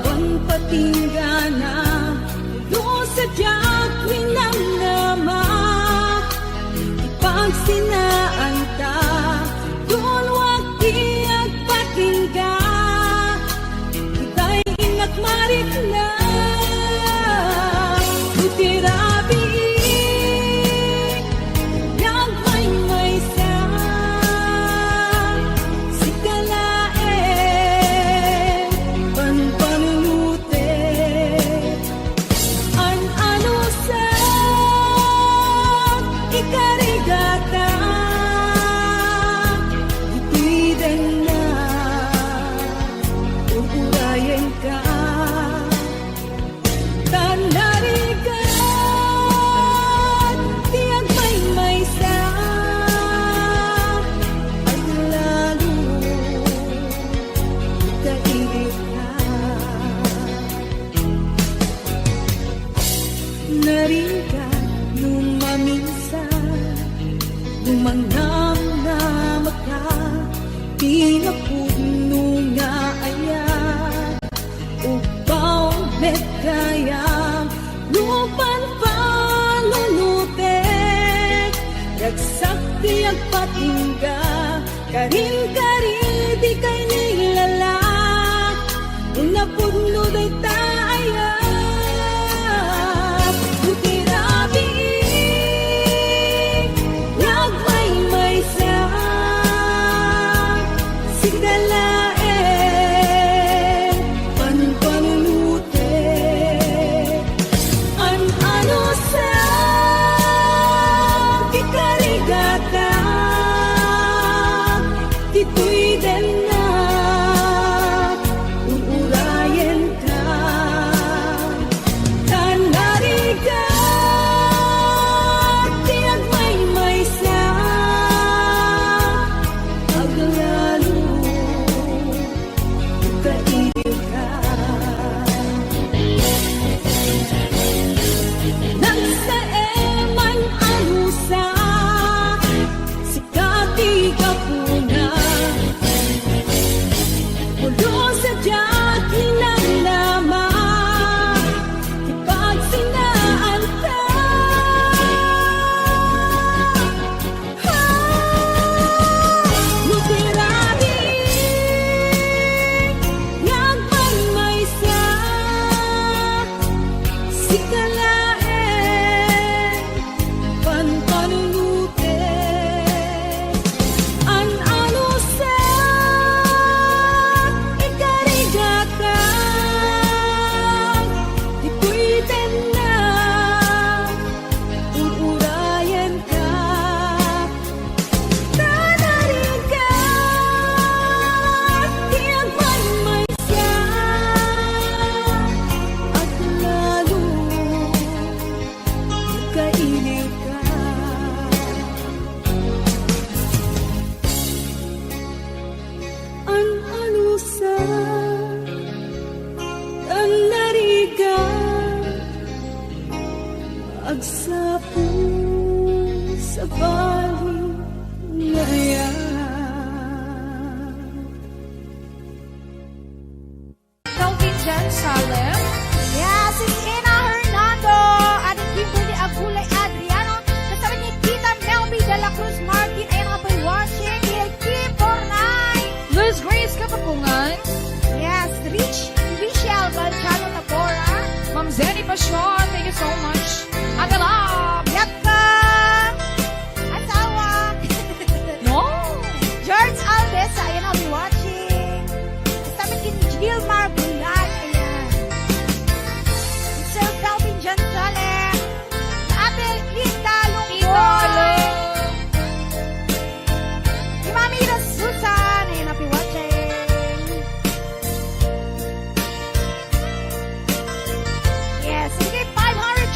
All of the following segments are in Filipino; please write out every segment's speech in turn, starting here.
awan patinggana, ulo sa diyak winamnama, ipagsinaan ta, doon wag tiyak patingga, kita'y inakmarik na. Narika nung maminsan, lumangnam na maka, pinapuno nga ayat, upaw metayang, lupan palulutek, ragsakti ang patingga, karin-karin di kay nilala, unapuno day tayo. Agsapo sa balingayan. Calvin Jan Salem. Yes, it's Ina Hernando. At Kimberly Agulay Adriano. Kasama ni Kita Melby de la Cruz Martin. Ayan nga po'y watching. Kim Bornay. Luz Grace Kapakungan. Yes, Richelle Valcano Tabora. Ma'am Zenny Passion. Thank you so much. Agalab. Yakka. Asawa. No. George Alves. Ayan I'll be watching. Kasama ni Gilmar Bulan. Ayan. Sir Calvin Jan Salem. Ate Linda Lungkol. Si Mami Ira Susan. Ayan I'll be watching. Yes. Sige, 500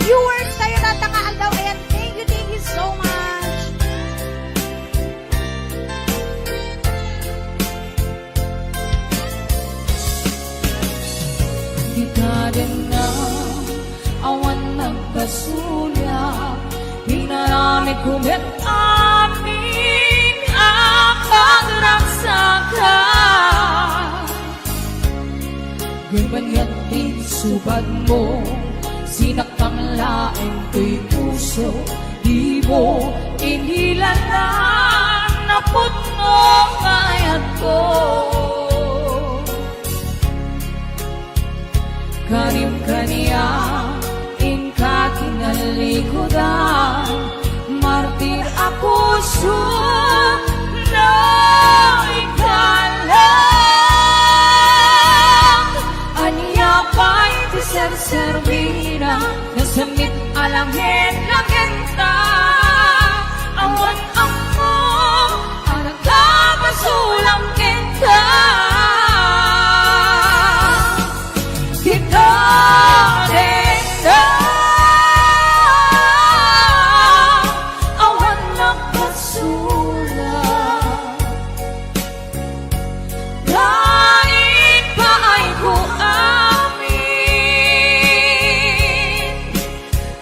viewers tayo natangaan daw. Ayan, thank you so much. Di ka din na awan nagkasulya, pinarami kumit aming akang raksaka. Ganyan din subad mo, sinakang laing ko'y puso, di mo inilalang na puno kayat ko. Kanim kaniya, ingka kinalikudan, martir ako na ikalang. Anya pa'y tiserservira, nasamit alangin langenta. Awan ako, ang nagkabasulang kita. Kita rin na awan nagkasulang. Lain pa ay ko amin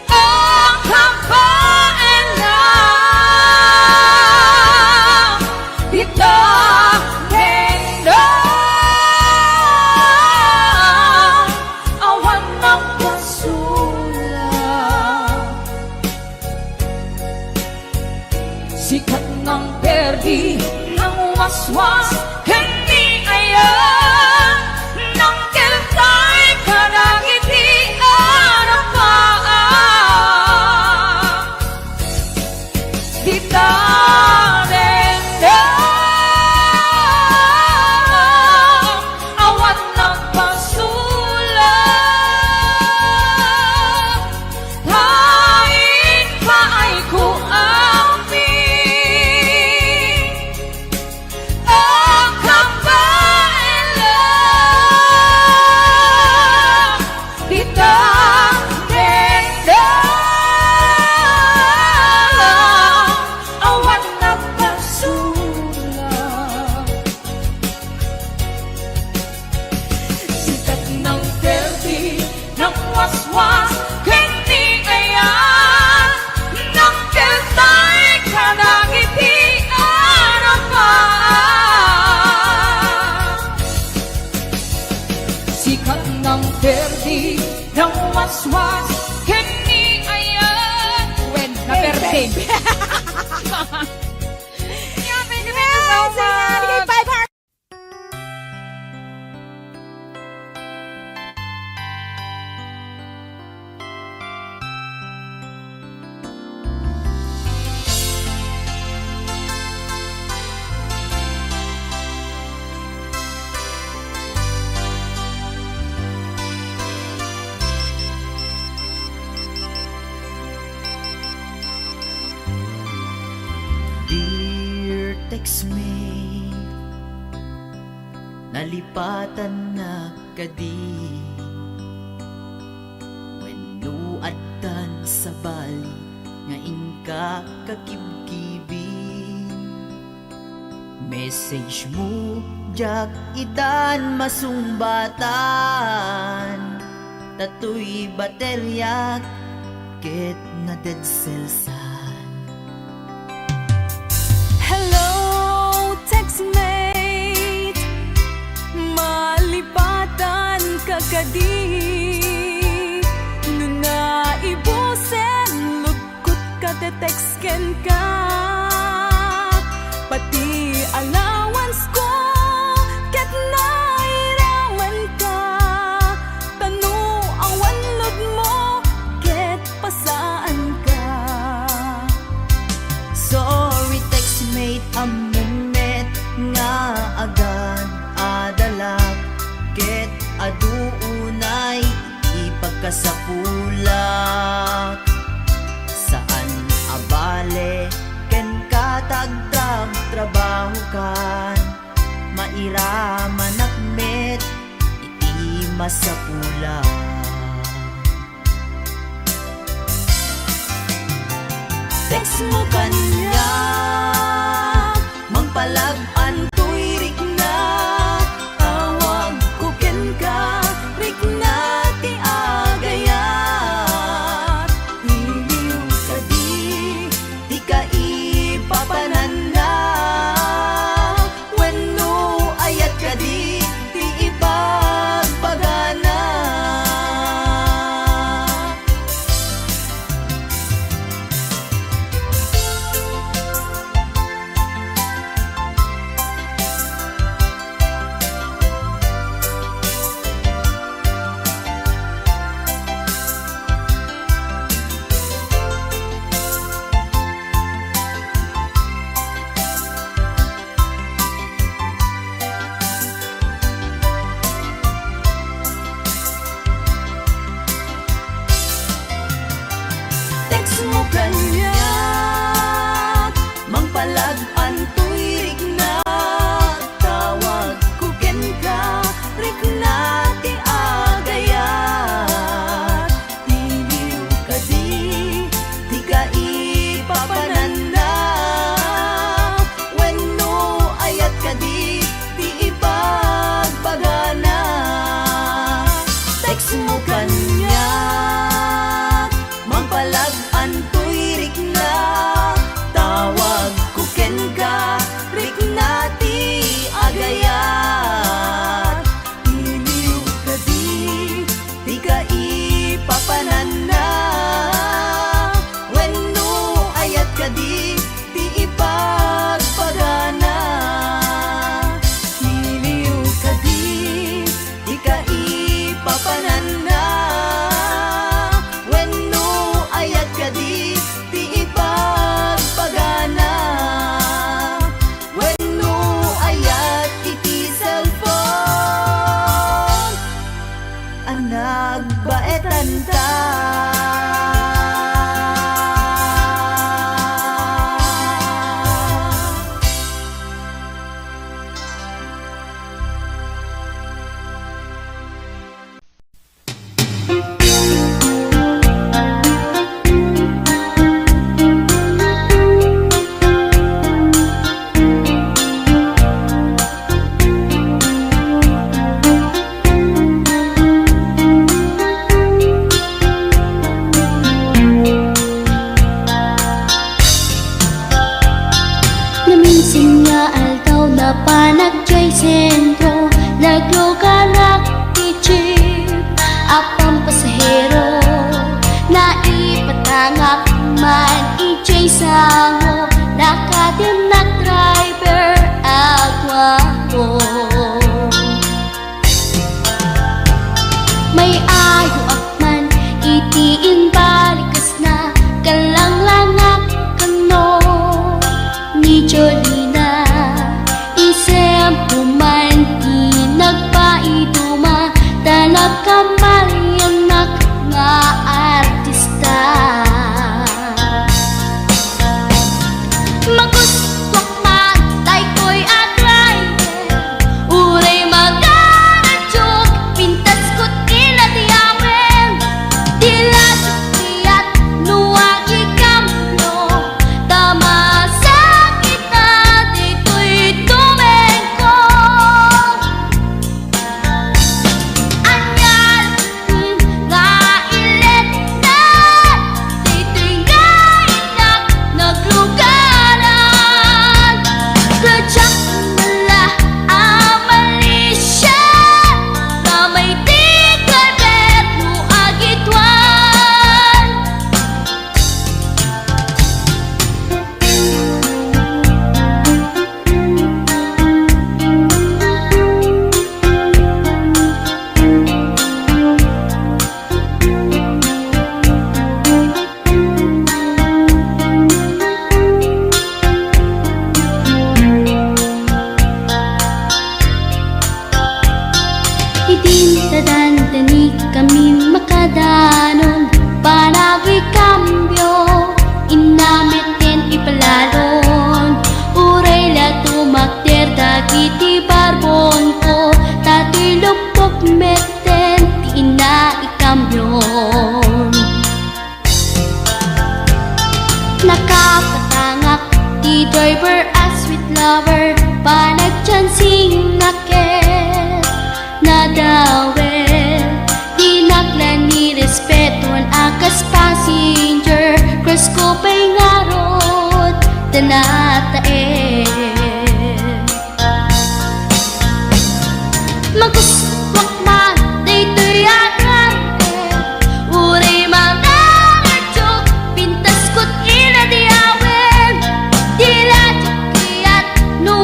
ang kampaan lang. Kita rin na awan nagkasulang. Sikat ng perdi, ng waswas, hindi ayan ng kiltay kanangitian ang paan. Kita rin na awan nagpasulang. Lain pa ay ko amin ang kampaan lang. Kita rin na awan nagpasulang. Sikat ng perdi, ng waswas, hindi ayan ng kiltay kanangitian ang paan. Sikat ng perdi, ng waswas, hindi ayan when na perdi. Yeah, thank you so much. Sige, 500. Dear textmate, nalipatan na kadi wenno addan sa bali nga inka kakibkibin. Message mo jak idan masumbatan, tatoy baterya ket na dead cells. Hello, textmate, malipatan ka kadi. Nuna ibusen, lugkot ka te-textken ka. Pati allowance ko, ket nairaman ka. Tanu awan lod mo, ket pasaan ka. Sorry textmate, amumet nga agad adalag, ket aduunay ipagkasapulak. Saan abale ken katagtag trabaho kan, mairaman akmet iti masapulak. Text mo kanya, mangpalag-an to'y rik na. Awag ko ken ka, rik na ti agayat. Iliw ka di ka ipapanan na. Wenno ayat ka di ipagpagan. text mo kanya, mampalag-an to'y rikna, tawag ko ken ka, rikna ti agayat. Iliw ka di ka ipapanan na, wenno ayat ka di ipagpagana. Iliw ka di ka ipapanan na, wenno ayat ka di ipagpagana. Wenno ayat iti cellphone, ang nagbaetan ta. Naminsan nga aldaw na panagjay sentro, nagluganak ti jeep, apang pasahero, naipatangak man ijay sango, nakatinak driver agwapo. May ayo akman itiin balikas na, kalang-langak kano ni Jolina, isem puman di nagpaiduma, tanak kamalianak nga artista. Magustwak man tay ko'y atrayer, uray magaradyok, pintas ko't iladiawen, dilat tiyat nuwag ikamno, tama sa kita dito'y tumengko. Anyal nga ilet na, dito'y gainak naglugaran, kadyak nala amalisya, kamay di kalbet mo agitwan. Idintadantani kami makadanon, panag'y kambyo, inamiten ipalalon, uray la tumakder dagiti barbon ko, tato'y lupok meten ti ina ikambyon. Nakapatangak ti driver as sweet lover, panagchansing naket nadawel, di naklan ni respeton akas passenger, cross ko pa'y ngarot tanatae. Magustwak man dito'y agrante, uray magaradyok, pintas ko't iladiawen, dilat kiyat no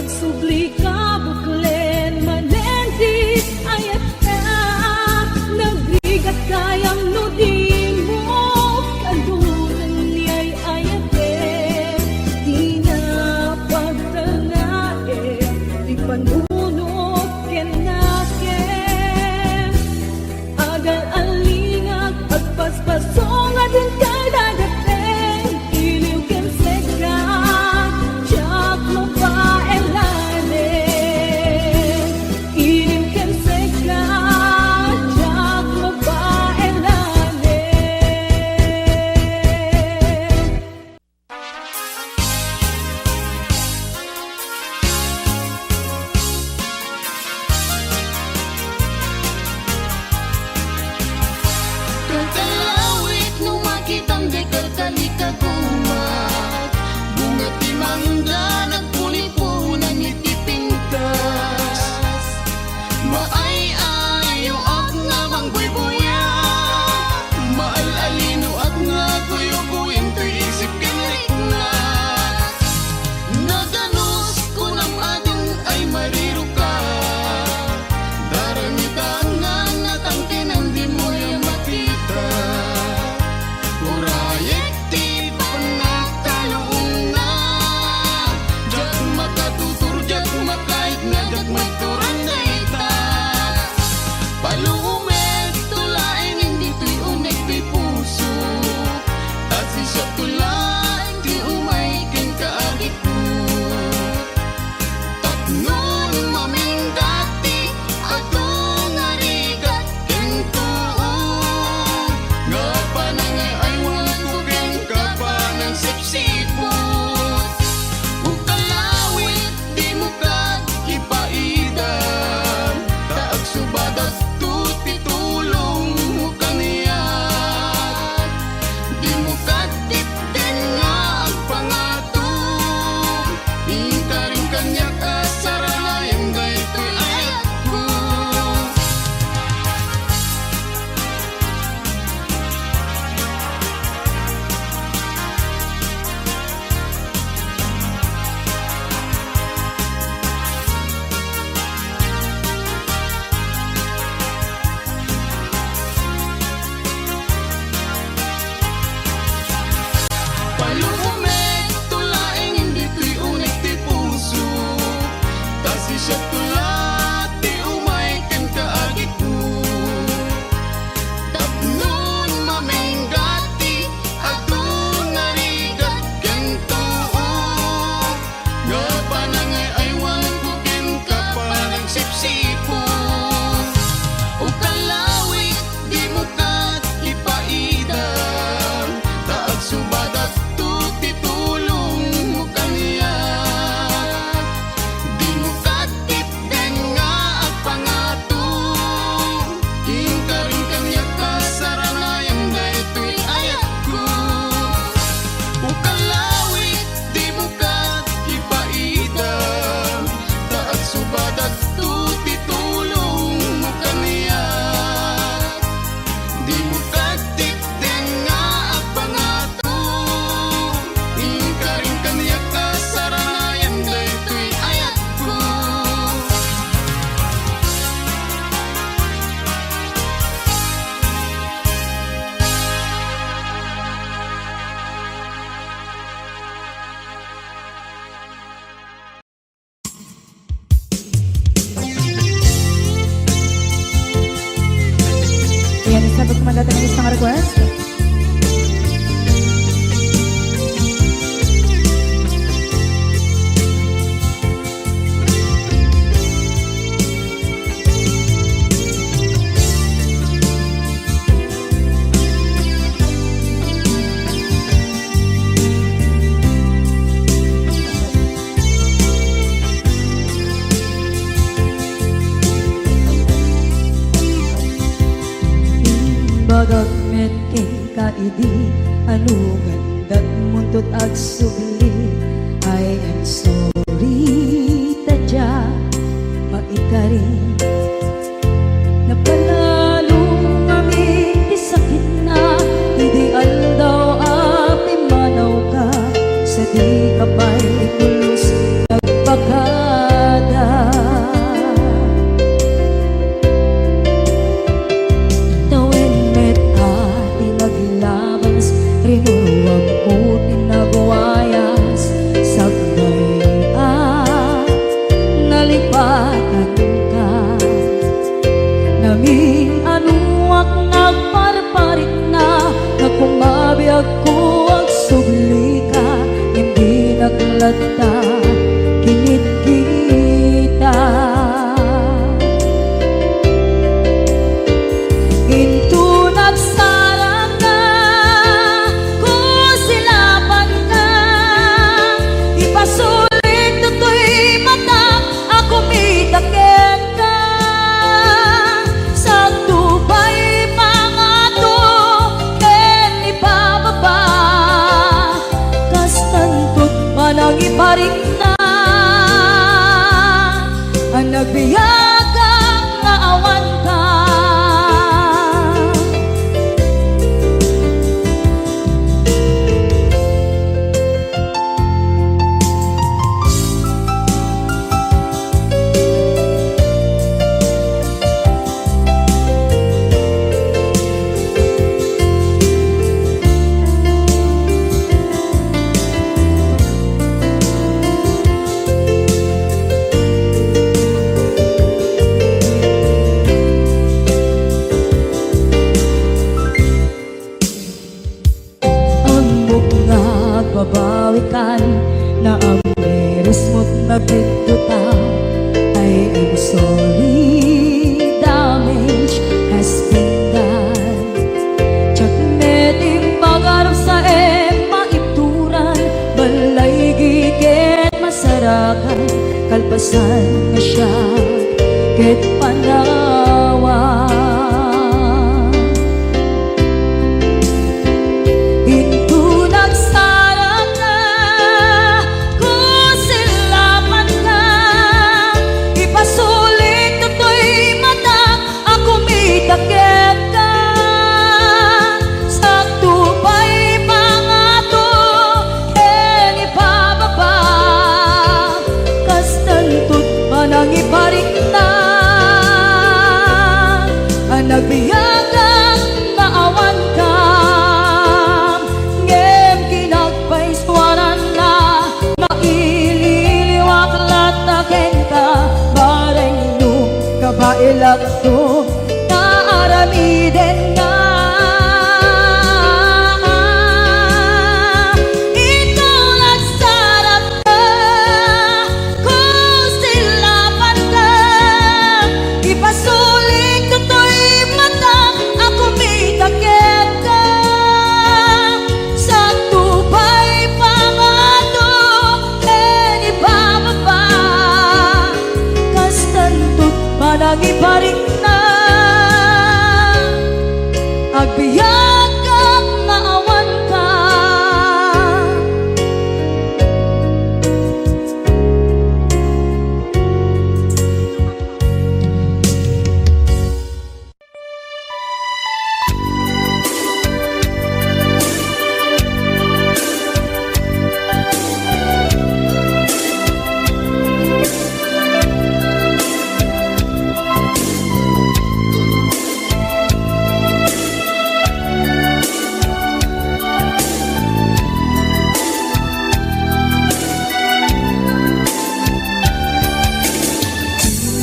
Agsubli ka buklen manendi ayat ka nagrigat kayang nudin mo kandunan niya'y ayat di na pagtanae di panunot kenaken agal alingag agpaspasong adin kay dagateng iliw ken sega jak mo pa elane iliw ken sega jak mo pa elane. Kakalawit nung makitang di kakalikagumat Bunga timangga nagpulipunan itipingkas Maay-ayo at nga mangbuybuya Maal-alino at nga kuyuguin to isip kinriknat Naganos ko ng adong ay mariruka Daramitan nga natangkinan di mo yung makita Urayek di panagtaloong na Jak makatutur, jak makait na jak magturan na ita Palumet tulain hindi to'y unek di puso At siya tulain di umaikin kaagit ko Tapnon mamingdati ato ngarigat kento Nga panangay ay wala ko ken kapanang sipsipot Ukalawit di mo ka ipaidan Taag subadat tuti tulong mo kaniyat Di mo katipden nga ang pangatong Inka rin kanya kasaranayan gayto'y ayat ko Palumet tulaing hindi to'y unik di puso Tasi siya tulat di umaikin kaagit ko Tapnon maminggati ato narigat kento Nga panangay ay walang ko ken kapanang sipsipon Ukalawit di mo kat ipaidan Taag subadat tuti tulong mo kaniyat Di mo katipden nga ang pangatong Inka rin kanya kasaranayan gayto'y ayat ko Ukalawit di mo kat ipaidan Taag subadat tuti tulong mo kaniyat Di mo katipden nga ang pangatong Inka rin kanya kasaranayan gayto'y ayat ko Yan, sabag kumandata ng isang request. Bagag met kay kaidi anugan dat muntot ag sugli I am sorry tadya maikari Napanalo kami isakit na ideal daw api manaw ka sa di kapay pulos nagpaka Nangin anuak nagparparit na Nagkumabiyag ko ang subli ka Hindi naglata kinit kita Into nagsarang ka Kung silapan ka Ipasulit tutoy mata Ako mitakit ka Sa tubay pangato Ken ibababa Kastantot manang iparing na Ang nagbiyagang nga awan ka babawikan na ang meres mo't nagdita ay I'm sorry damage has been done Tsak meding magarap sa maituran balay gigen masarakan kalpasan nga siya ket panawa Into nagsarang ka Kung silapan ka Ipasulit tutoy mata Ako mitakit ka Sa tubay pangato Ken ibababa Kastantot manang iparing na Ang nagbiyagang naawan ka Ngem kinagpaiswanan na Maililiwak lataken ka Baray no kabailak to Naaramiden na Ikaw nagsarap ka Kung silapan ka Ipasulit tutoy mata Ako mitakit ka Sa tubay pangato Ken ibababa Kastantot manang iparing na Agbiyak kang naawan ka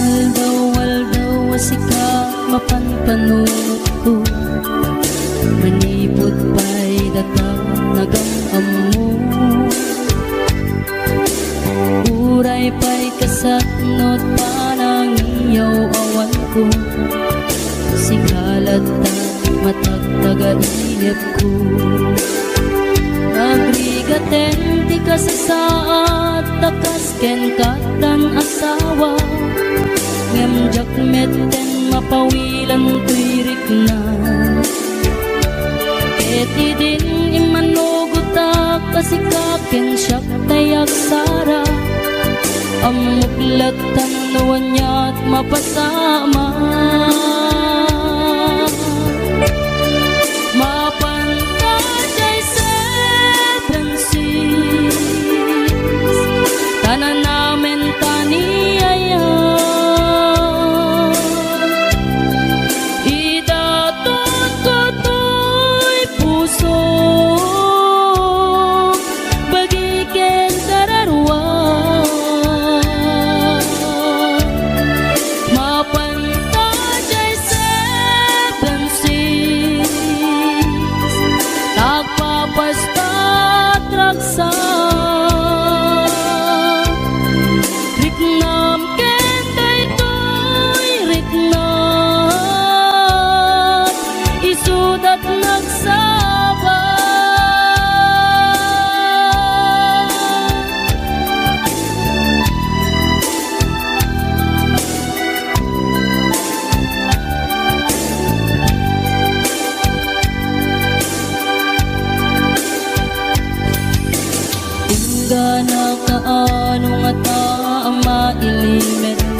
Aldaw asika mapanpanunot ko Manipot pa'y data nagangamo Uray pa'y kasatnot panang iyaw awan ko Sikalat ta matagtaga-inip ko Nagrigaten ti ka sa saat takas ken katan asawa Ngemjak meten mapawilan tuirik na Eti din imanugutak kasikaken siyak tayak sara Amuklatan nawan niya't mapasama Mapantajay sa Francis Tanan namin taniyaya Idatot ko to'y puso Bagiken kararwa Mapantajay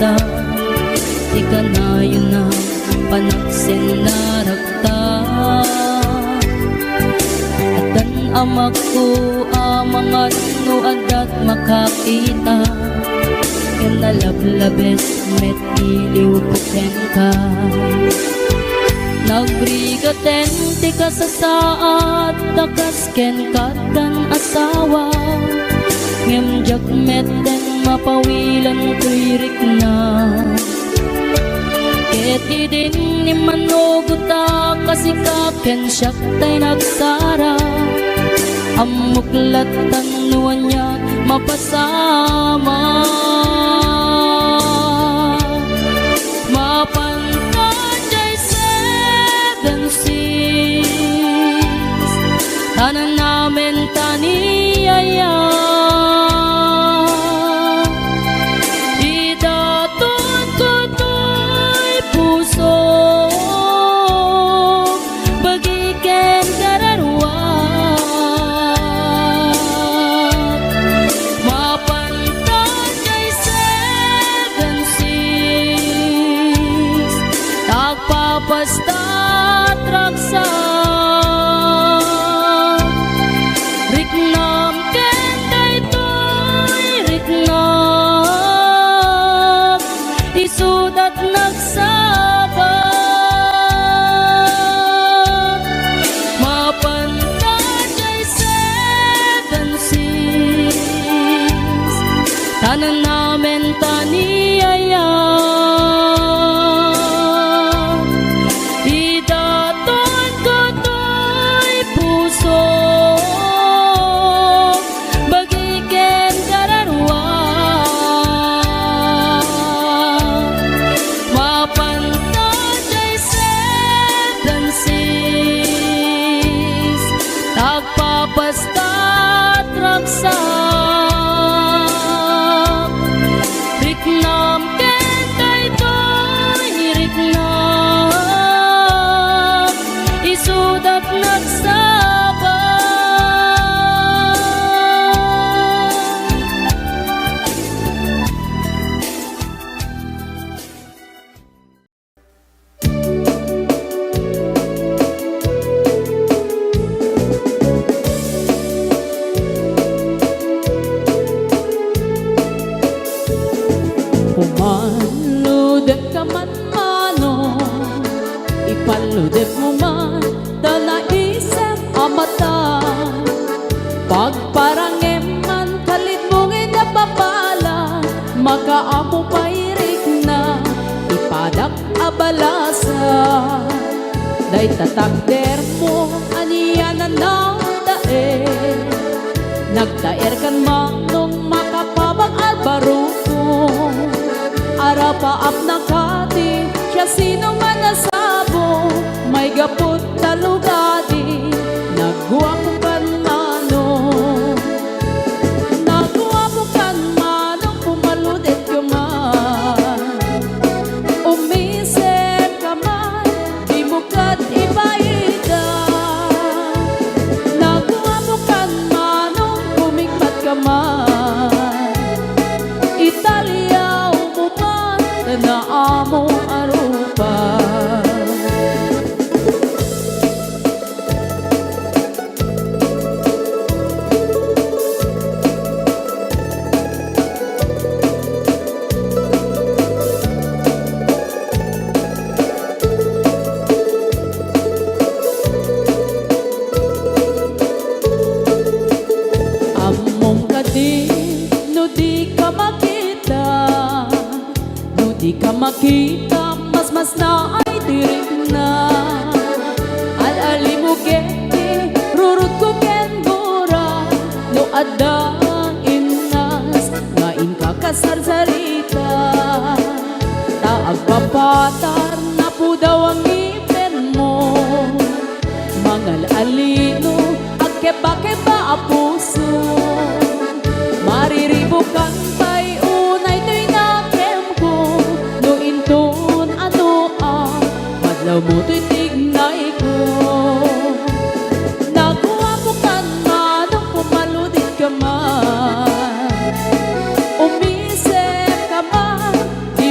makita. Ika na yun na panaksin na rakta. At ang amak ko amangan no adat makakita. Kinalablabes met iliw kuten ka. Nagbrigaten ti ka sa saat takasken katan asawa. Ngem jak meten mapawilan tuirik na. Ket idin ni manuguta kasi kaken siyak tay nagsara. Amuklat tanuan niya mapasama. Mapantajay seven seas, tanan namin taniyaya. Idatun ko to'y puso, bagiken kararwa. Mapantajay seven seas, tagpapasta traksa. Riknam kenday to'y riknam, isudat nagsabat. Mapantajay seven seas, tanan namin taniyaya. Idaton ko to'y puso, bagiken kararwa. Mapantajay seven seas, tagpapasta traksa. Riknam kenday to'y riknam, isudat nagsabat. Pumaludet ka man mano, ipaludet mo man dala isip amata. Pagparangem man kalit mong inapapala, makaamo pairik na ipadak abalasa. Day tatakder mo aniya na daer, nagdaer kan manong makapabag albaruko. Arapaap na kati, siya sino man nasabo, may gapot talugadi, nagguwapo kan mano. Nagguwapo kan mano, pumaludet ka man. Umisip ka man, di mo kat ibaida. Nagguwapo kan mano, kumikmat ka man. Italia umuman na amo arupa. Among kadin, no di ka makita, no di ka makita, mas na ay tirik na. Alali mo geti, rurut ko ken gura, no adang inas, ngain ka kasarsarita. Taag papatar na po daw ang ngipin mo, mangal alino, agkeba-keba a puso. Mariribukan pa'y unay to'y nakem ko, no inton ano madlaw mo to'y tignay ko. Nakuha mo kan manong pumaludit ka man, umisip ka man, di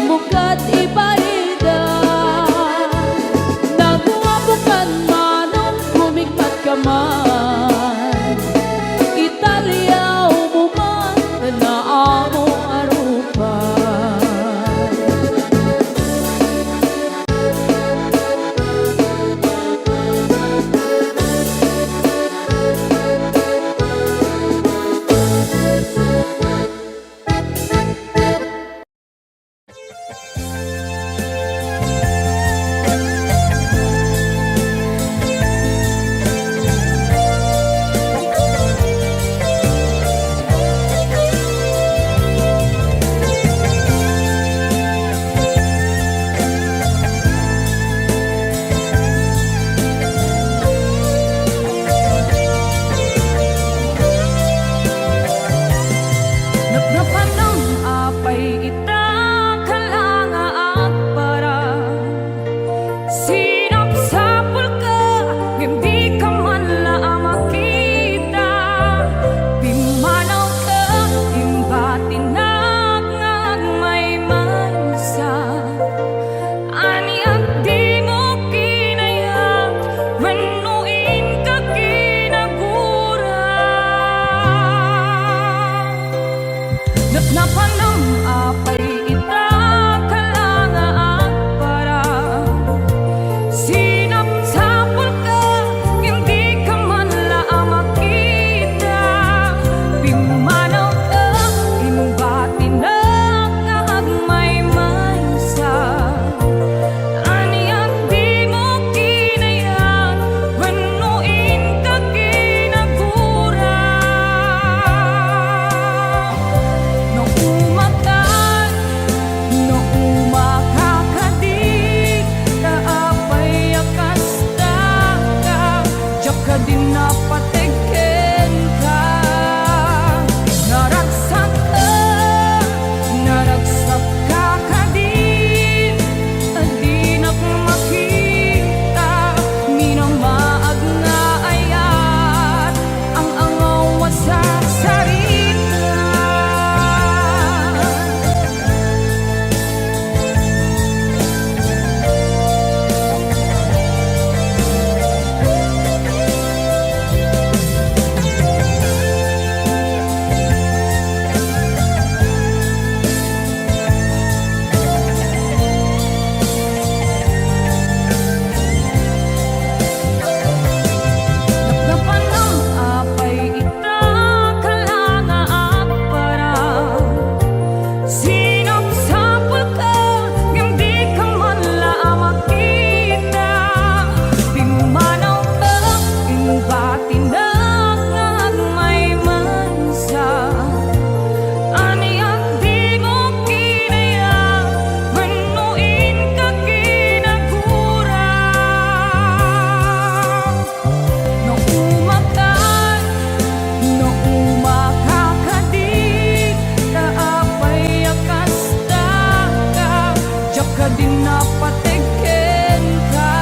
kadin napateken ka.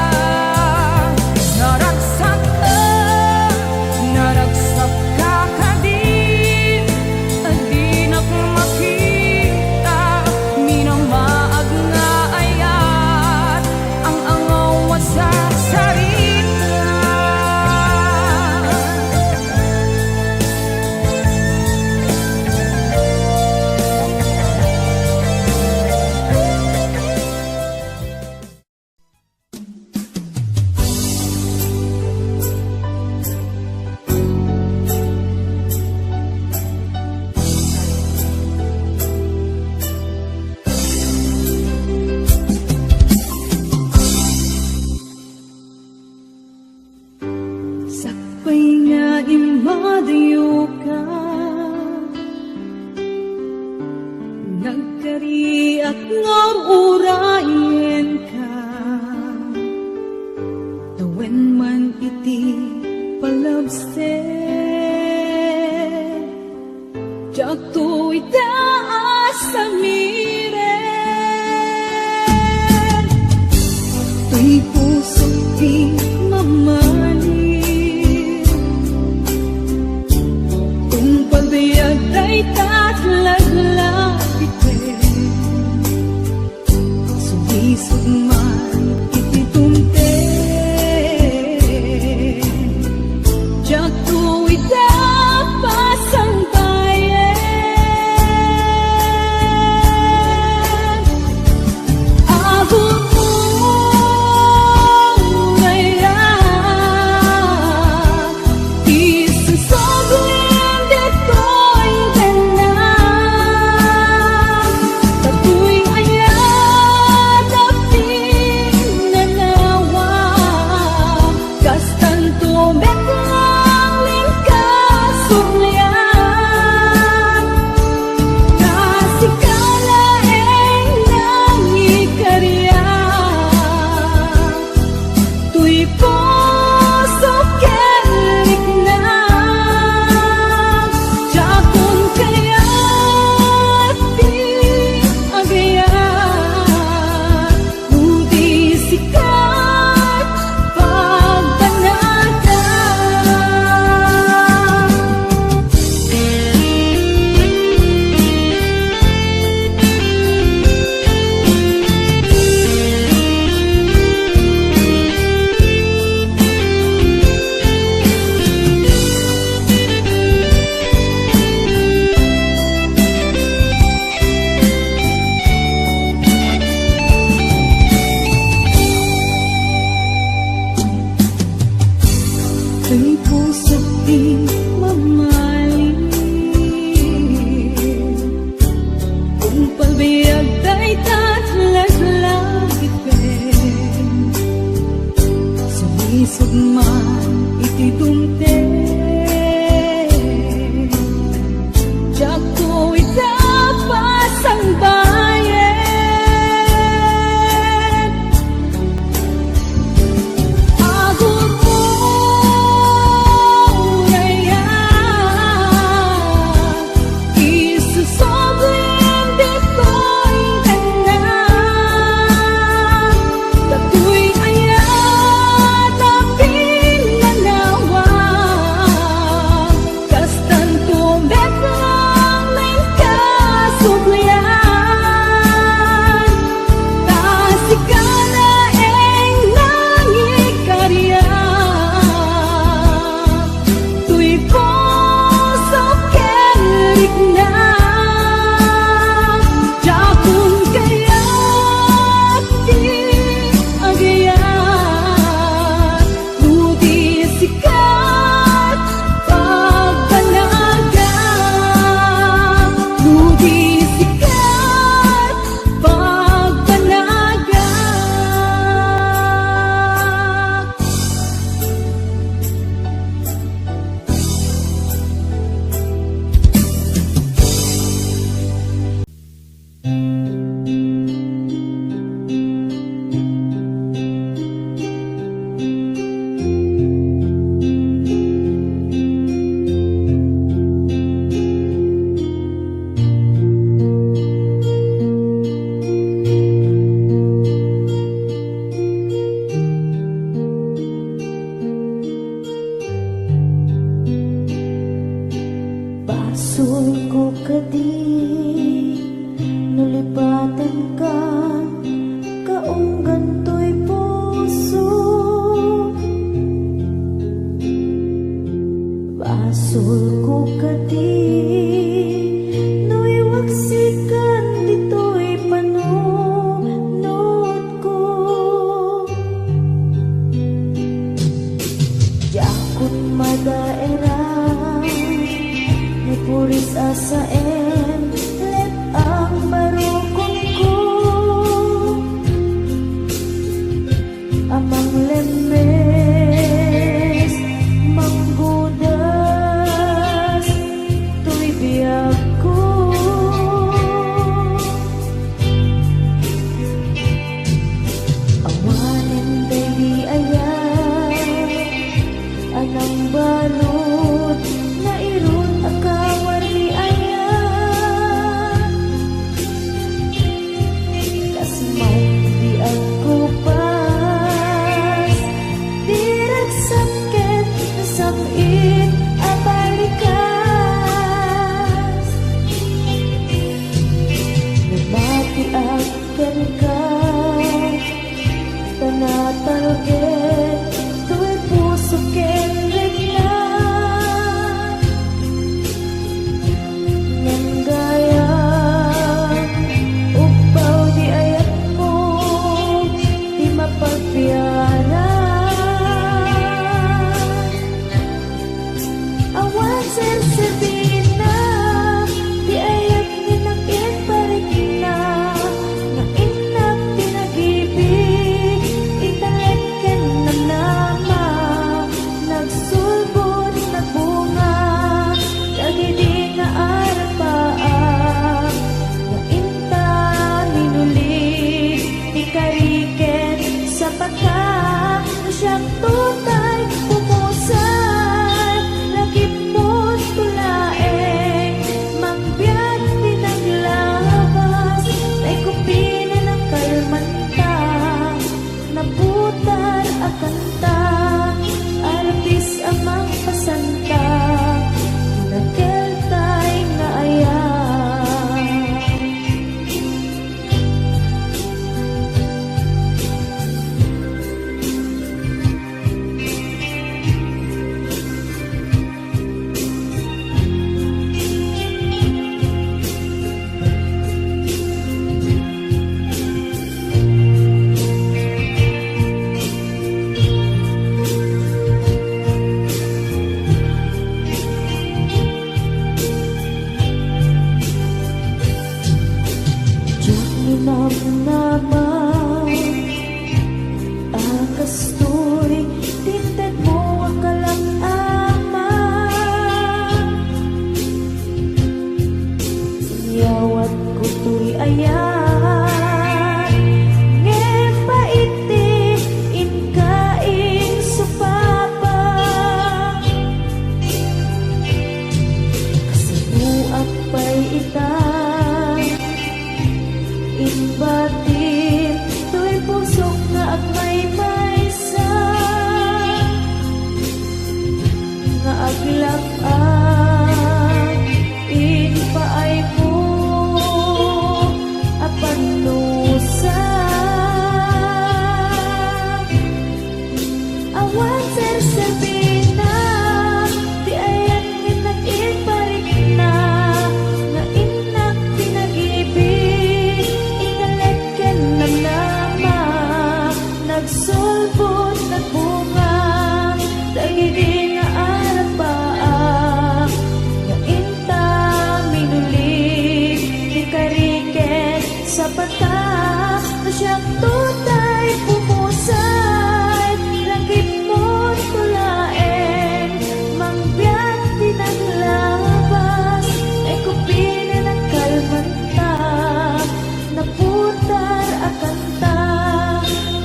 Naragsak ka kadin, adi nakmakita, minamaag nga ayat, ang angaw sa sarita. Sakpay nga imadayo ka, nagkariak nga urayen ka, tawen man iti palabse, jak to itaas sa miren, tuy puso di mamali. Ay tatlaglag sumisog man iti tumte, jak tuwid pasang bayan. Abot mo ngayon, isusogin dito. Ay puso di mamaling, kung pabiyag tay tatlaglag ipin, sumisog man iti dumte, jak ko itapas ang bayan. Agod mo Tatu'y ayat, aping nanawa. Lubatan ka, kaong ganto'y puso. Basol ko kadi, no'y waksikan dito'y panunod ko. Yakot madaera, may puris asaen, let ang barukon ko. Amang lemes, manggudas, tuy biyag ko. Awanin baby ayan, anang balot, na irun akawar ni ayan. Kasmay di ako pas, dirag sakit, nasakit, abalikas. Namati akan ka, tanatalgit, tu'y puso kenrig na. Nang gaya, upaw di ayat mo, di mapagbiyaran. Awan sensibina, di ayat ni nakit na. Na inak pinag-ibig, italagkan na nama. Nagsulbot, nagbunga, lagi di nga arapaan. Na inta, minulit, ikariken sa pagka. Na siyang tutay, pumusan, lagi mo't tulaeng. Mangbiyak pinaglabas, may kupina ng kalmanta. Naputar akanta, artis amang pasanta. Nakeltay nga ayan. Diyak minamnaman, akastoy, tinted mo ang kalak-ama. Siyawat ko to'y ayan, ngepaiti, inkaing supapa. Kasibuak pa'y itan, inbatin, to'y pusok nga agmay maysa. Nga aglak-an, inpaay ko, apanusa. Awan sersebina, di ayan nginag-iparik na. Nga inak pinag-ibig, italagkan ng nama. Nagsulbot, nagbunga, lagi di nga arapaan. Nga inta, minulit, ikariket sa pata. Na siyang tutay, pumusay, langit mo't tulaeng. Mangbiyak pinaglabas, ay kupina ng kalmanta. Naputar akanta,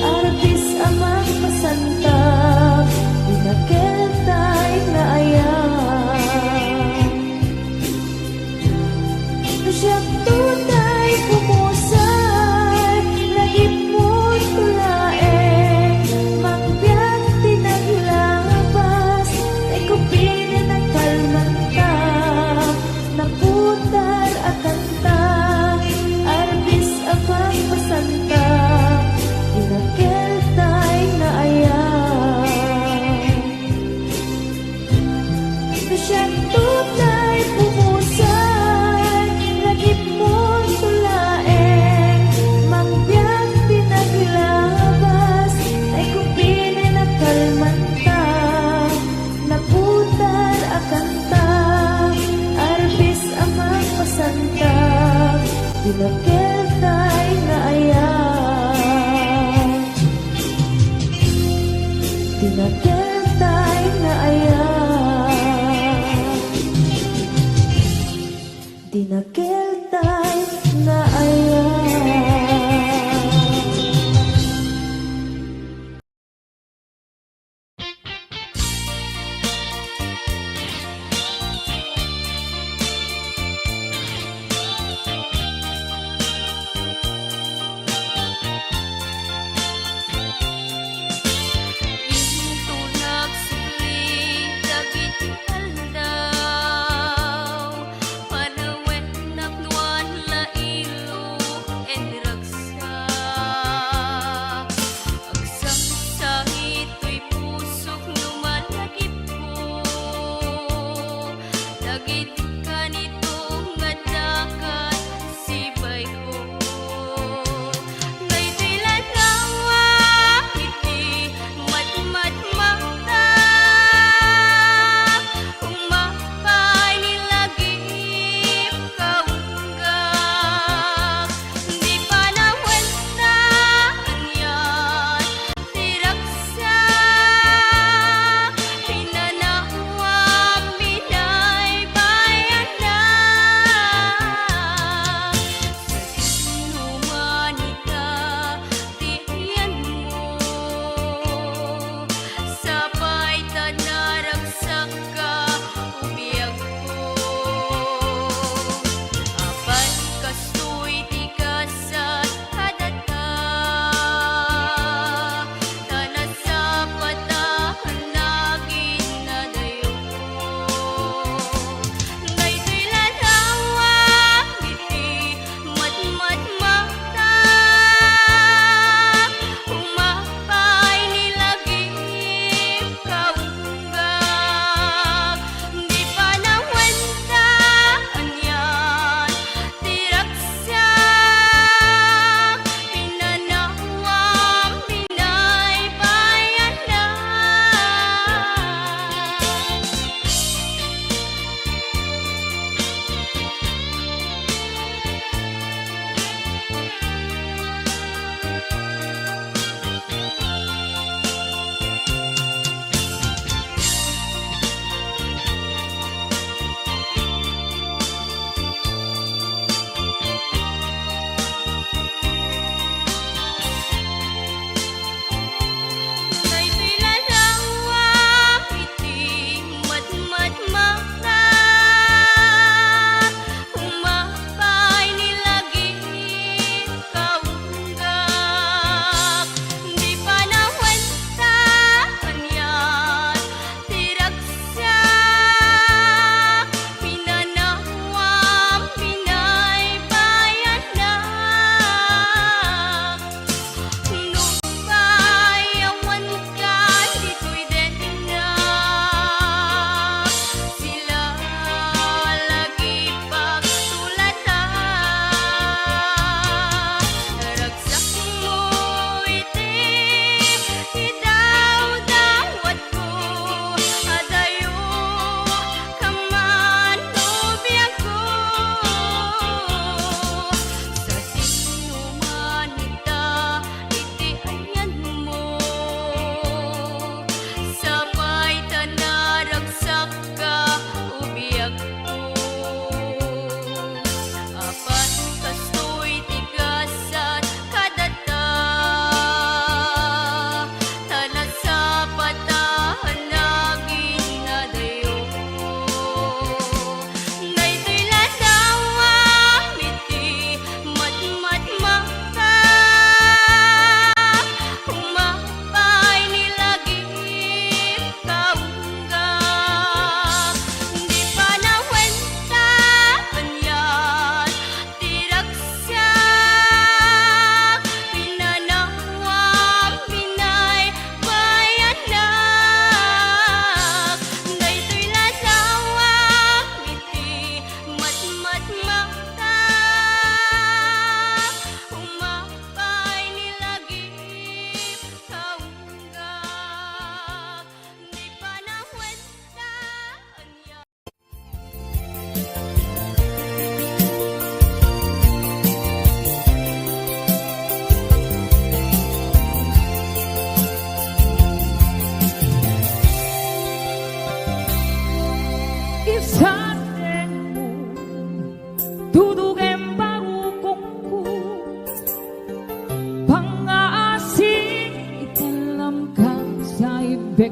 artis amang pasanta. Pinakeltay na ayan. Na siyang tunay pumusay, lagi mo't Dinakiltay na aya Dinakiltay na aya Ginto na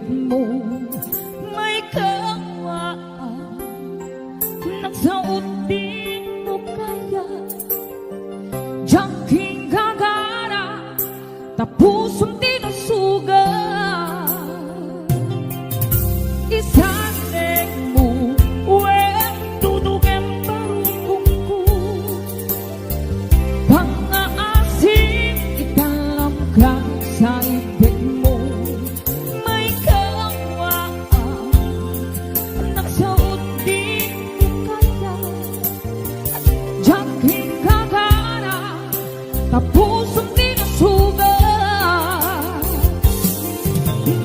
bek mo. May kawaan, nagsaot din mo kaya. Jangking gagara, tapusong tinusuga. Isaseng mo, wen tutugen barukong ko. Pangaasin, italam ka sa ibig mo. May kawaan, nagsaot din mo kaya. Jangking gagara, tapusong tinusuga.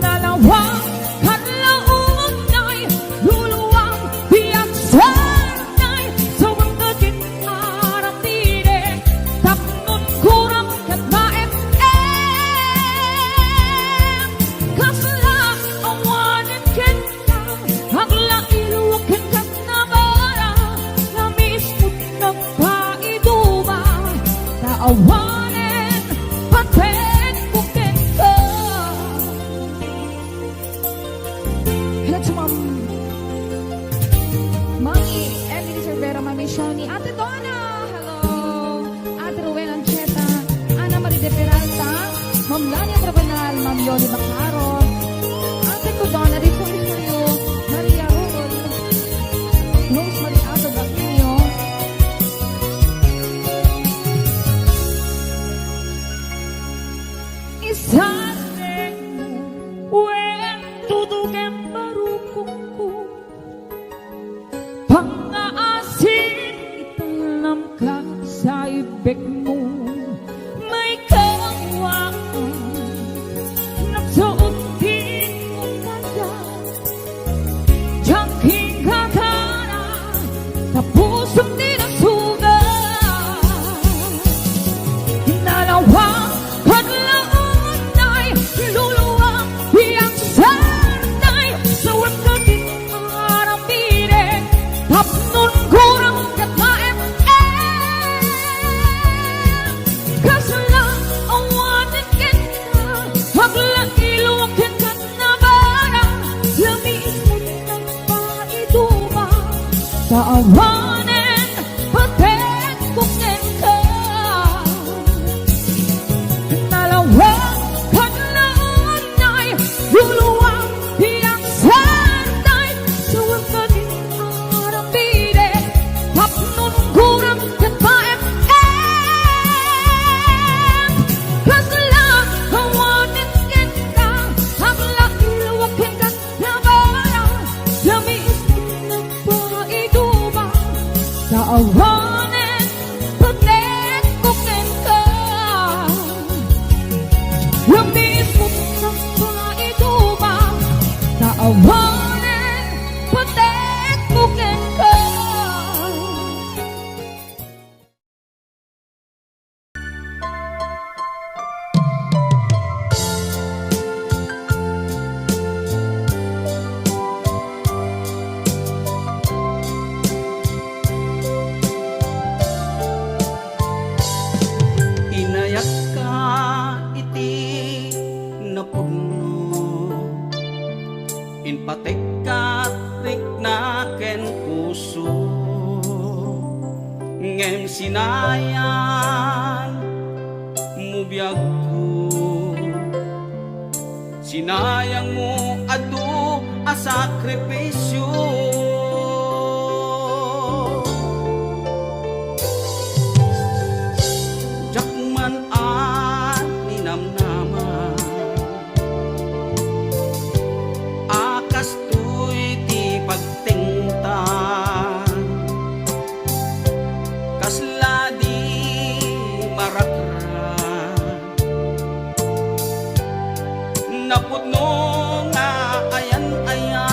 Dalawang kanlaon ay luluwang biyak sanay sa wangkagin aratire. Tapnon kurang kat maem-em. Kasla awanin kita, hagla iluwakin kat na bara. Lamis mo nagpaiduba, taawanin paten kukin ka. Hello to Mami Emily Cervera, Mami Shani, Ate Donna, hello. Ate Rowena Ancheta, Ana Marie de Peralta, Ma'am Lania Provenal, Ma'am Yoli Bacaron, Ate ko Donna, Rico Licario, Maria Rol, Rosemary Ato Baquinio, Isaseng mo, wen tutugen barukong ko. Pangaasin, italam ka sa ibig mo. May kawaan, nagsuot din mo kaya. Jangking gagara, tapusong tinusuga. Dalawang paglaon ay luluwang biyang sanay sa wangkagin aratire. Tapnon kurang kat maem-em. Kasla awanin kita, hagla iluwakin kat na bara. Lamis mo nagpaiduba, taawanin paten kukin ka. Dalawang kanlaon ay luluwang biyang sanay sa wangkagin aratire. Tapnon kurang kat maem-em. Kasla awanin kita, hagla iluwakin kat na bara. Lamis mo nagpaiduba, taawanin paten kukin ka. Lamis mo nagpaiduba, taawanin paten kukin ka. Inayak ka iti napuno, inpatek ka riknaken puso. Ngem sinayan mo biyag ko, sinayang mo adu a sakripisyo. Jakman ni namnaman, akas tuy ti pagtingtan. Kasla di maratran, napudno nga ayan-ayan.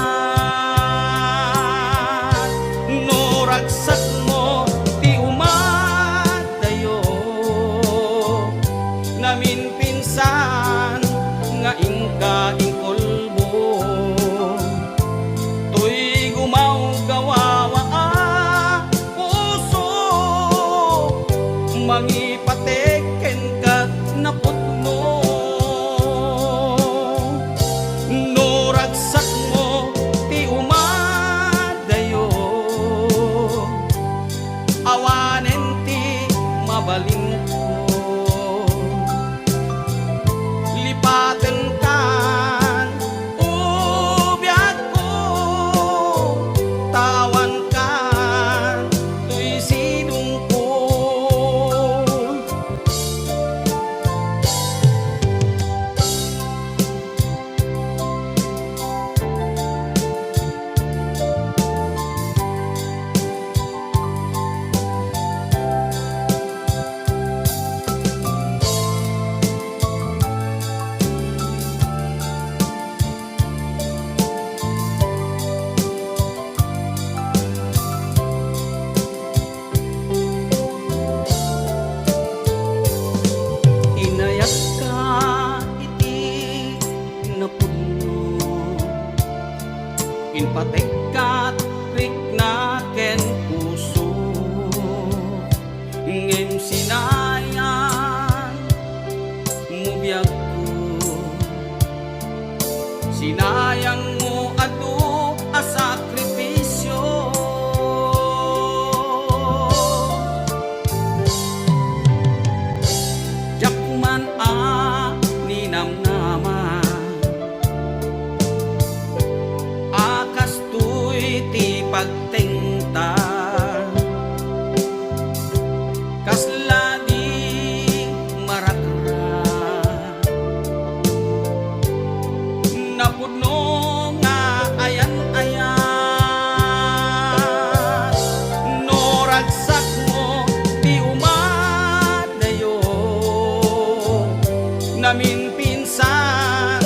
lamin pinsan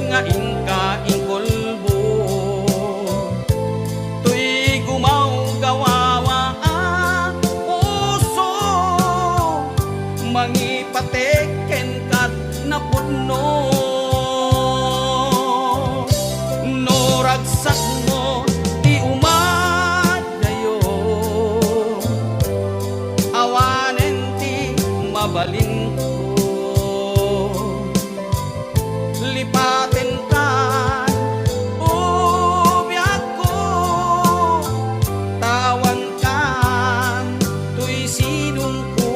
nga ingka ingkolbo tuy gumaw gawawa ang puso mangipateken kat napuno no ragsak mo ti umad dayo awanen ti mabalin ko lipaten kan ubyak ko tawan kan tuy sinong ko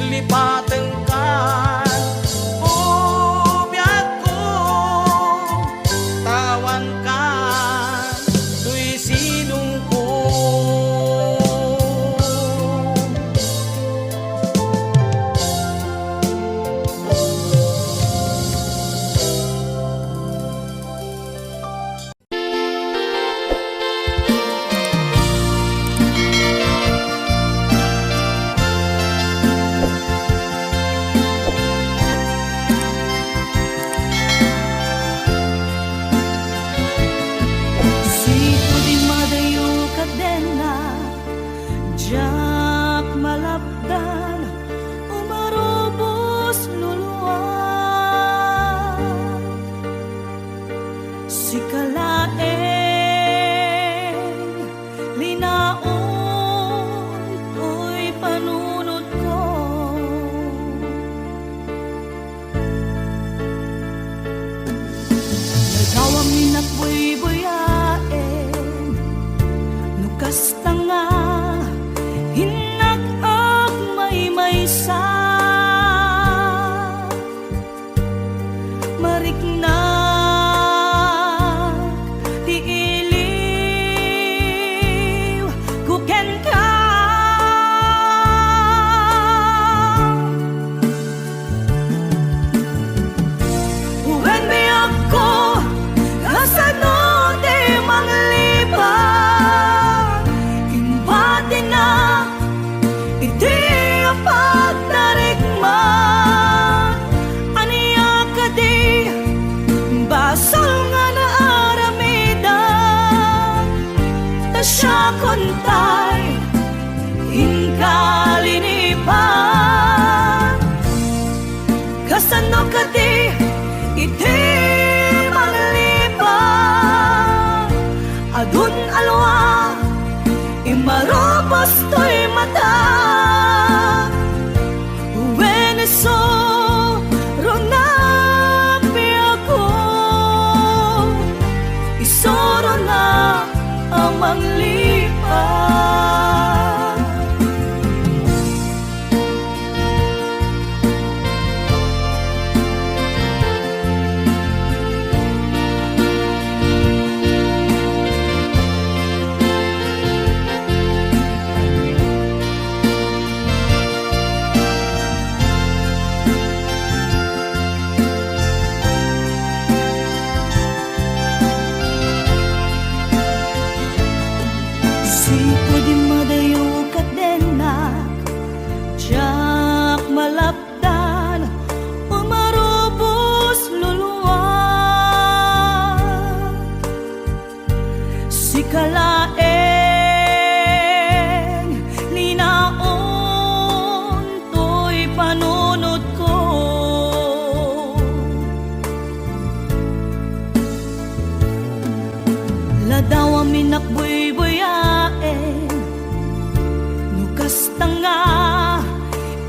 lipaten kan ubyak ko tawan kan tuy sinong ko. Siko di madayo kadena jak malapdan umarubos luluan si kalaeng linaon to'y panunod ko nagawang minakbuy-buyaen nukas tanga hinag-ag may-maysa mariknag ti iliw kuken ka Uwen biyak ko kasano di manglipan imbati na iti apat narikman aniya ka di basal nga naaramidan ta siya kontay inkalinipan kasano ka di iti manglipan adun alwa imarobos to'y mata uweneso ronapi ako isoro na ang manglipan Siko di madayo kadenak jak malapdan umarubos luluan si kalaeng linaon to'y panunod ko ladaw ang minakbuy-buyaen nukas tanga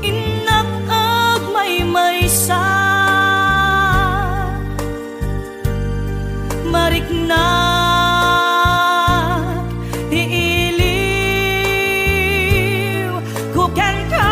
inag-ag may-maysa mariknag ti iliw kuken ka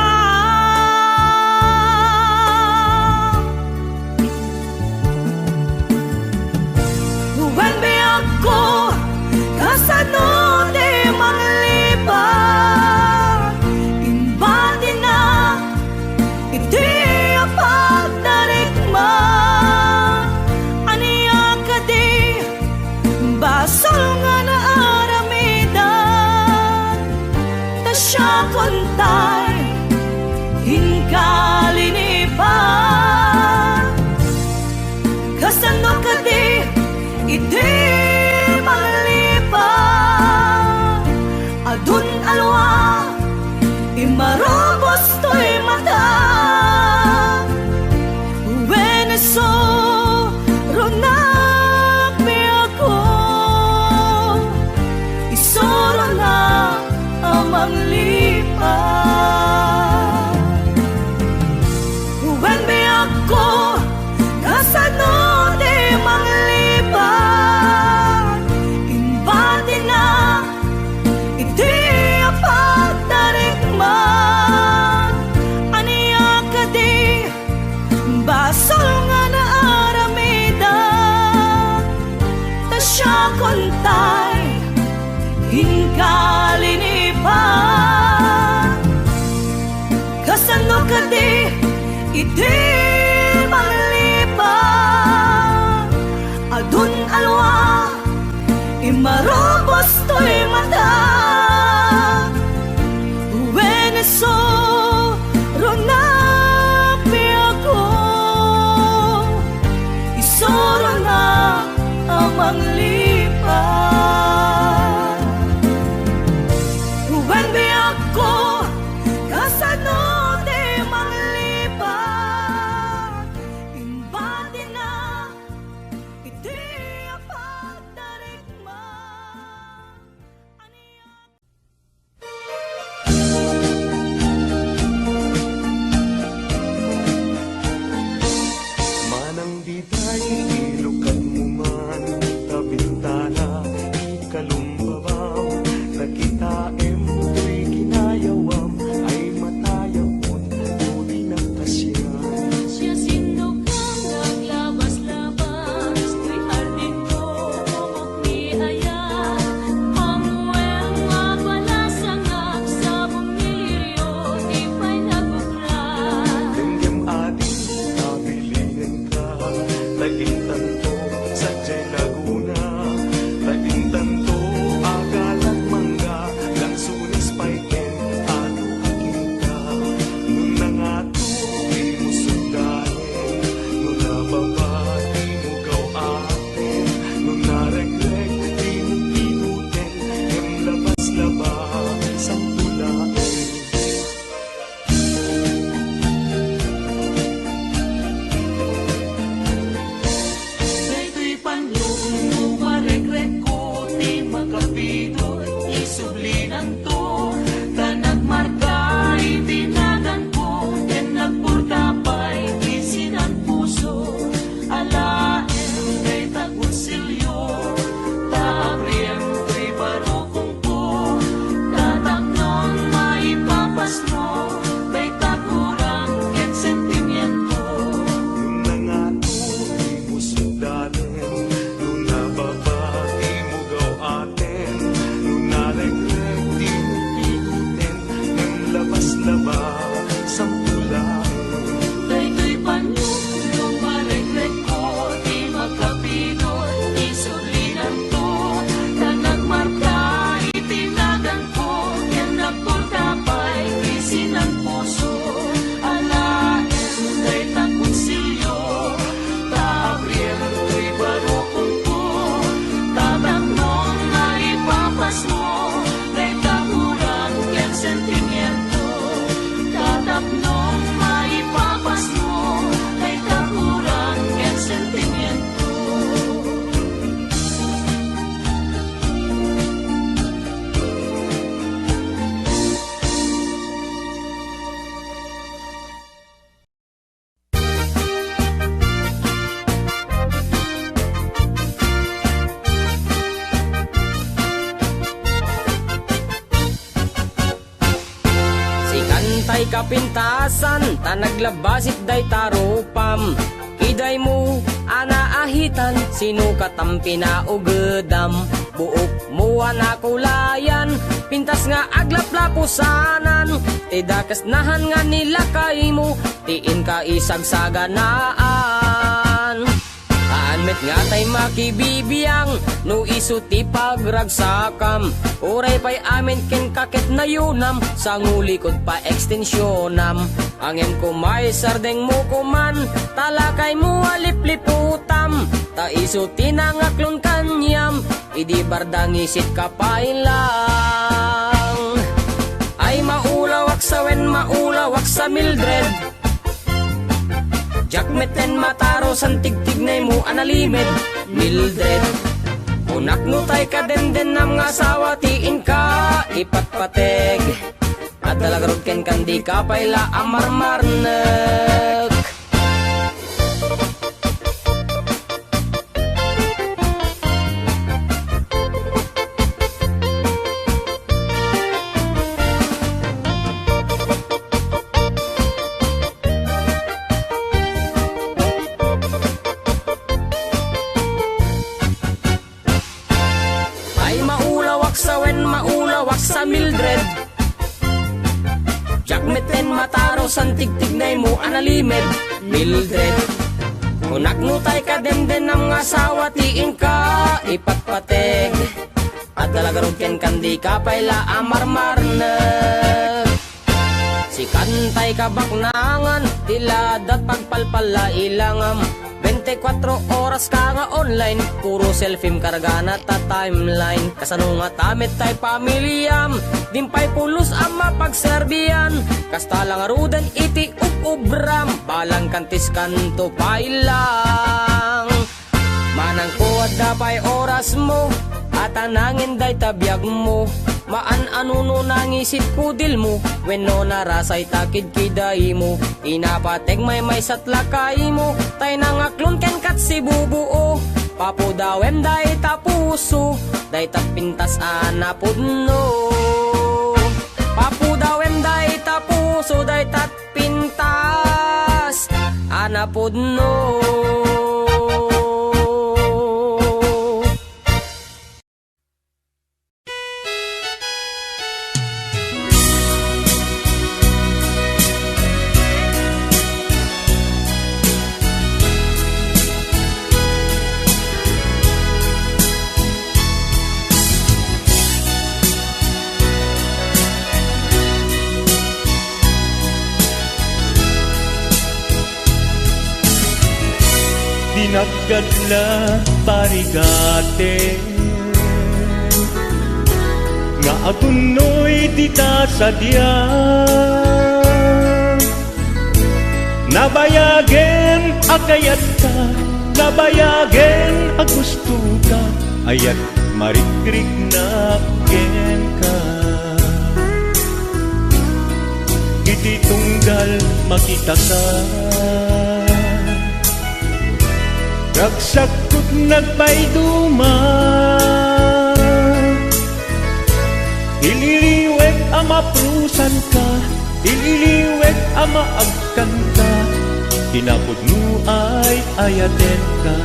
nga linipan. Kasano ka di iti manglipan. Adun alwa imarobos to'y mata. Uweneso rona piako. Isoro na amang lipan. Uwen ako kasano di manglipan. Imbadi na iti apagdarigma. Manang di tayo ilukan mo man, tabintana, ikalumbabaw, nakita to'y ginayawam, ay matayapon, tuloy ng tasyan. Siya sindukang naglabas-labas, tuy hardin ko kumok ni ayan. Mamueng mabalasangag sa bumiliryo, di pa'y nagukran. Denggem ating nabilinan ka, taintan to sa Jay Laguna, taintan to agalang mangga, lang sunis paiken, ano aking ka. Nung nangato, di mo sundahin, nung nababa, di mo gawain, nung naregreg, di mo pinutin, yung labas-labas ang tulain. Daytoy panyong maregreg ko, di makapito, isublinan to. Tanagmarka, itinagan ko, yan nagpurtapay, isinan puso. Alaen, kay tagutsilyo, taabriem, kay barukong ko. Tataknon, maipapas mo, kay takurang, ken sentimiento. Nung nangato, di mo sundanin, nung nababa, di mo gawatin, nung naregreg, di mo pinutin, nang labas-labas ang tulain. Daytoy panyong nung maregreg ko, di magkapino, isulinan to. Tanagmarka, itinagan ko, yan nagpurtapay, isinan puso. Alaen, kay tagutsilyo, taabriem, kay barukong ko. Tataknon, maipapas mo, kay takurang, ken sentimiento. Tataknon, maipapas mo, kay takurang, ken sentimiento. Si kantay kapintasan, tanaglabasit day tarupam. Iday mo, anaahitan, sino katampi na ugedam. Buok mo anakulayan, pintas nga aglaplapusanan. Tidakas nahan nga nila kay mo, tiin ka isagsaganaan. Met nga tay makibibiyang, no iso ti pagragsakam. Uray pa'y amin ken kakit na yunam, sa ngulikod pa ekstensyonam. Angin ko may sardeng mo kuman, talakay mo alipliputam. Ta iso tinangaklon kanyam, idi bardang isit kapailang. Ay maulawak sa wen, maulawak sa Mildred. Jakmeten mataro san tigtignay mo analimed Mildred. Unak no tay ka den nam nga asawa tiin ka ipatpateg. At dalagarod ken kandi ka payla amarmarnek. Ay maulawak sa wen, maulawak san tigtignay mo analimed Mildred. Kunak nutay ka den ang asawa tiin ka ipatpateg. At talagarog ken kandi ka payla amarmarna. Si kantay ka baknangan tiladat pagpalpala ilangam. 24 oras ka nga online, puro selfie kargana ta timeline. Kasano nga tamit tay pamilyam, dimpay pulos ang mapagserbiyan. Kasta lang aruden iti ubram, balang kantis kanto pailang. Manang kuwad da pay oras mo, at anangin day tabiyag mo. Maan anuno nangisit kudil mo, wenno narasay takid kiday mo. Inapateg may satlakay mo, tay nangaklon ken kat si bubuo. Papo dawem day tapuso, day tapintas anapudno. Papo dawem day tapuso, day tatpintas anapudno. Dinaggadla parigate nga agunoy dita sadya. Nabayagen akayat ka, nabayagen agusto ka, ayat marikrik na ken ka. Iti tunggal makita ka, ragsakot nagpayduma. Ililiwet ama prusan ka, ililiwet ama agkan ka, kinapod mo ay ayaten ka.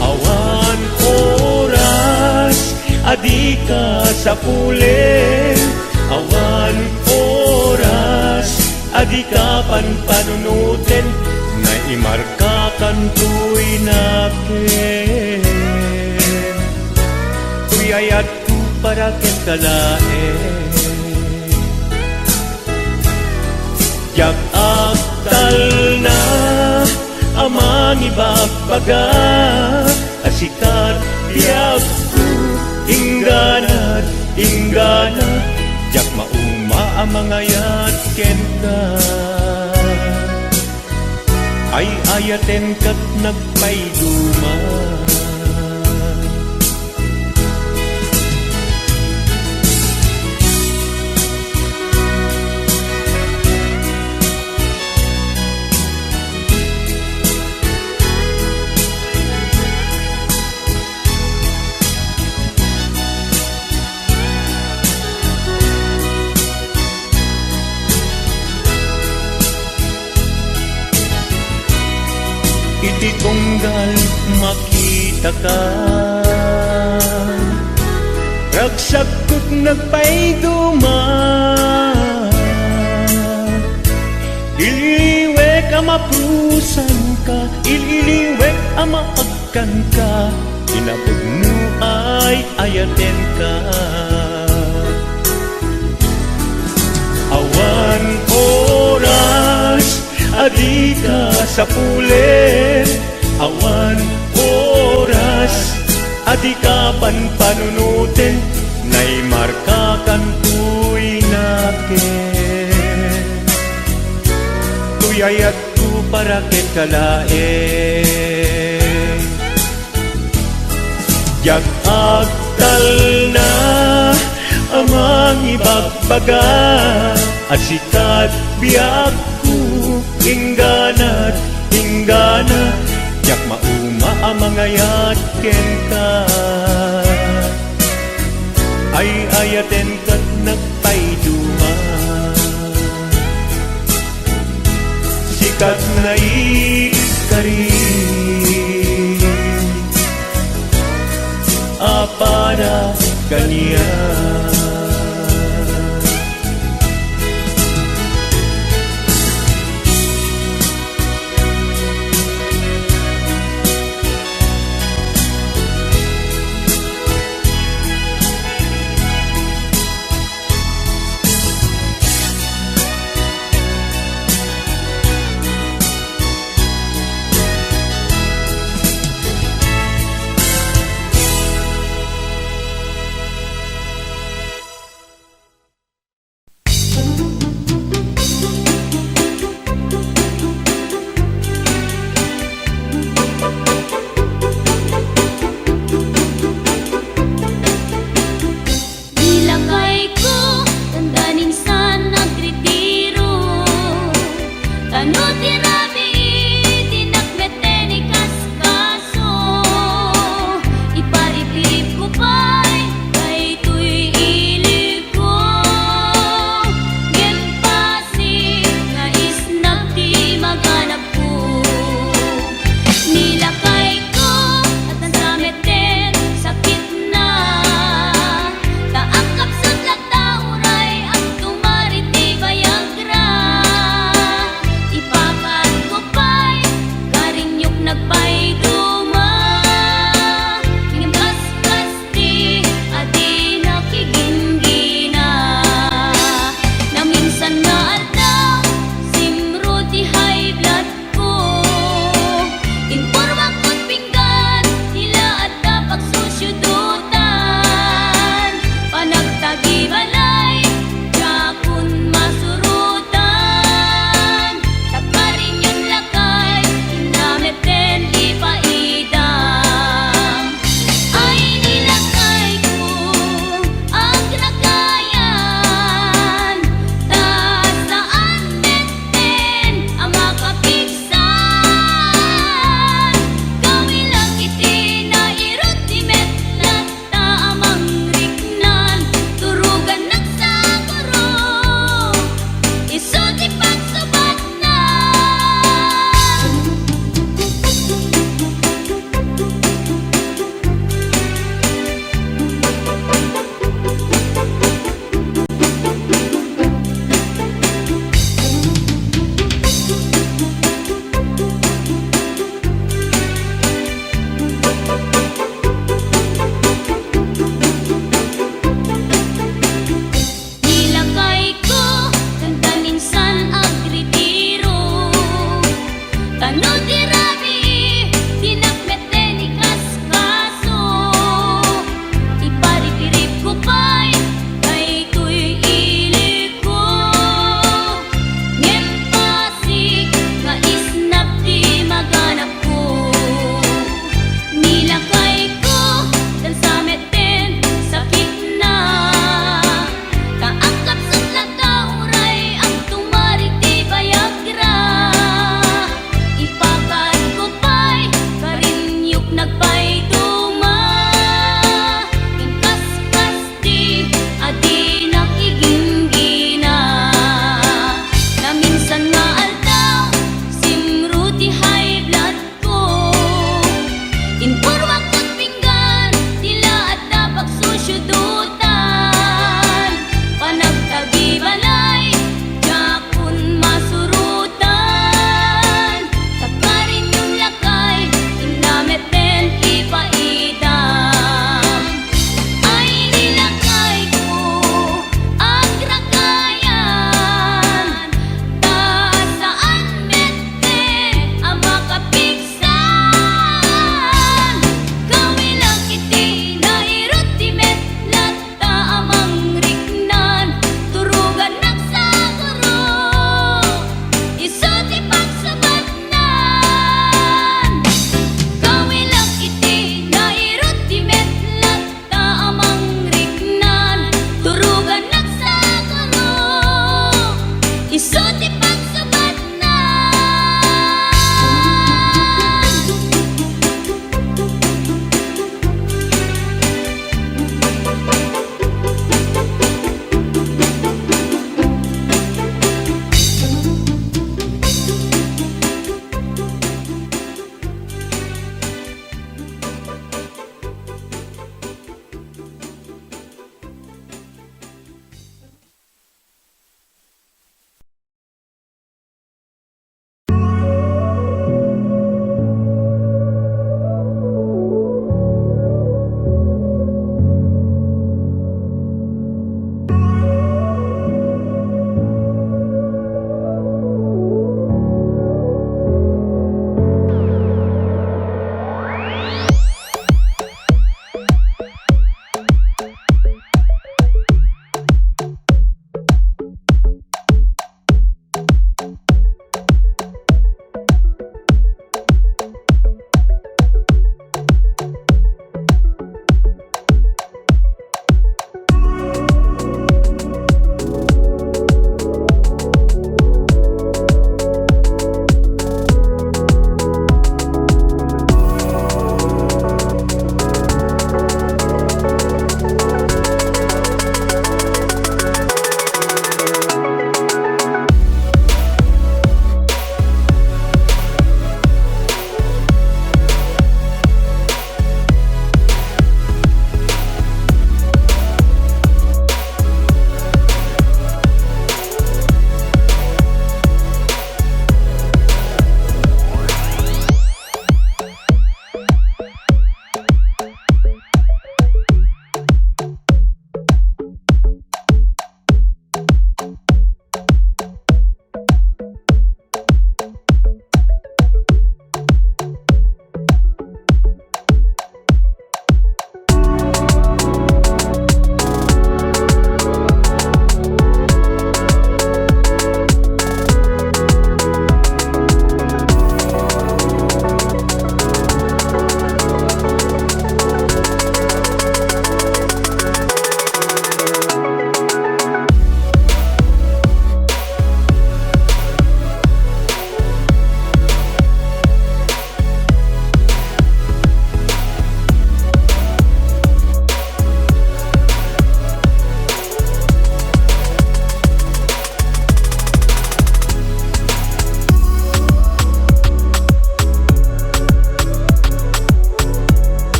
Awan oras, adi ka sa pulen. Awan oras, adi ka panpanunutin, na imarka kantoy nakin. Tuyayat ko para ken kalaen, yak aktal na amang ibagbaga. Asikat yak ko ingganat, inggana, yak mauma amang ayat ken ka. Ay ayaten kat nagpayduma. Iti tunggal makita ka, ragsakot nagpayduma. Ililiwek ang maprusan ka, ililiwek ang maagkan ka, kinapod mo ay ayaten ka. Awan oras, adi ka sa pulen. Awan oras, adi ka panpanunutin, na'y marka kantoy nakin. Tuyayat ko para ken kalaen, yak agtal na amang ibagbaga. Asikat biyak ingganat, inggana, yak mauma amangayat ken ka. Ay ayaten kat nagpayduma. Sikat na ikari, apada kaniya. Ilagay ko tandanin sa nagretiro Tano tirabi tinakmete ni kaskaso Iparipip ko pa'y kay tuy ilig ko Gempasig nga isnag di maganap ko Nilakay ko at nansameten sakit na Taang kapsat latauray ang tumarit di Viagra Ipaka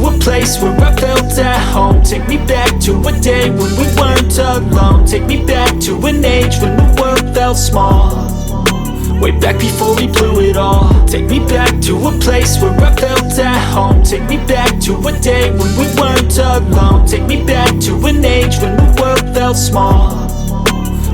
a place where I felt at home. Take me back to a day when we weren't alone. Take me back to an age when the world felt small. Way back before we blew it all. Take me back to a place where I felt at home. Take me back to a day when we weren't alone. Take me back to an age when the world felt small.